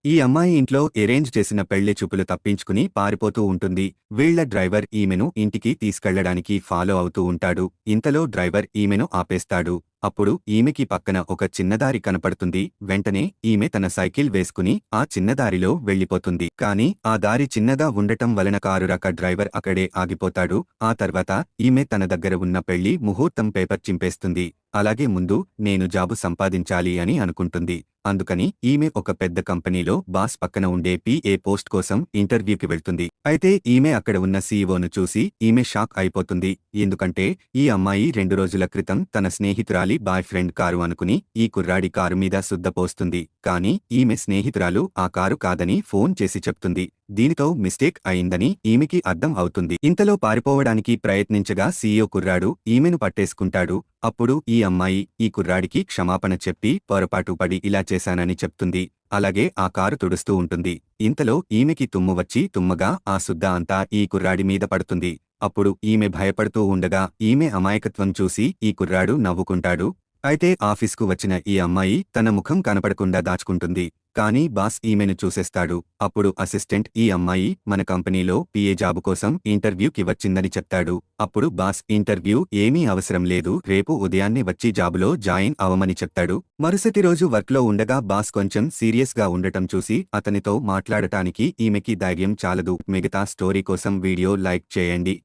ఈ అమ్మాయి ఇంట్లో ఎరేంజ్ చేసిన పెళ్లి చూపులు తప్పించుకుని పారిపోతూ ఉంటుంది. వీళ్ల డ్రైవర్ ఈమెను ఇంటికి తీసుకెళ్లడానికి ఫాలో అవుతూ ఉంటాడు. ఇంతలో డ్రైవర్ ఈమెను ఆపేస్తాడు. అప్పుడు ఈమెకి పక్కన ఒక చిన్నదారి కనపడుతుంది. వెంటనే ఈమె తన సైకిల్ వేసుకుని ఆ చిన్నదారిలో వెళ్లిపోతుంది. కాని ఆ దారి చిన్నగా ఉండటం వలన కారు రక డ్రైవర్ అక్కడే ఆగిపోతాడు. ఆ తర్వాత ఈమె తన దగ్గర ఉన్న పెళ్లి ముహూర్తం పేపర్ చింపేస్తుంది. అలాగే ముందు నేను జాబు సంపాదించాలి అని అనుకుంటుంది. అందుకని ఈమె ఒక పెద్ద కంపెనీలో బాస్ పక్కన ఉండే PA పోస్ట్ కోసం ఇంటర్వ్యూకి వెళ్తుంది. అయితే ఈమె అక్కడ ఉన్న సీఈఓను చూసి ఈమె షాక్ అయిపోతుంది. ఎందుకంటే ఈ అమ్మాయి 2 రోజుల క్రితం తన స్నేహితురాలి బాయ్ ఫ్రెండ్ కారు అనుకుని ఈ కుర్రాడి కారు మీద సుద్దపోస్తుంది. కానీ ఈమె స్నేహితురాలు ఆ కారు కాదని ఫోన్ చేసి చెప్తుంది. దీనితో మిస్టేక్ అయిందని ఈమెకి అర్థం అవుతుంది. ఇంతలో పారిపోవడానికి ప్రయత్నించగా సీఈఓ కుర్రాడు ఈమెను పట్టేసుకుంటాడు. అప్పుడు ఈ అమ్మాయి ఈ కుర్రాడికి క్షమాపణ చెప్పి పొరపాటు పడి ఇలా చేశానని చెప్తుంది. అలాగే ఆ కారు తుడుస్తూ ఉంటుంది. ఇంతలో ఈమెకి తుమ్ము వచ్చి తుమ్మగా ఆ సుద్ద అంతా ఈ కుర్రాడి మీద పడుతుంది. అప్పుడు ఈమె భయపడుతూ ఉండగా ఈమె అమాయకత్వం చూసి ఈ కుర్రాడు నవ్వుకుంటాడు. అయితే ఆఫీస్కు వచ్చిన ఈ అమ్మాయి తన ముఖం కనపడకుండా దాచుకుంటుంది. కానీ బాస్ ఈమెను చూసేస్తాడు. అప్పుడు అసిస్టెంట్ ఈ అమ్మాయి మన కంపెనీలో PA జాబు కోసం ఇంటర్వ్యూకి వచ్చిందని చెప్తాడు. అప్పుడు బాస్ ఇంటర్వ్యూ ఏమీ అవసరం లేదు, రేపు ఉదయాన్నే వచ్చి జాబులో జాయిన్ అవమని చెప్తాడు. మరుసటి రోజు వర్క్లో ఉండగా బాస్ కొంచెం సీరియస్గా ఉండటం చూసి అతనితో మాట్లాడటానికి ఈమెకి ధైర్యం చాలదు. మిగతా స్టోరీ కోసం వీడియో లైక్ చేయండి.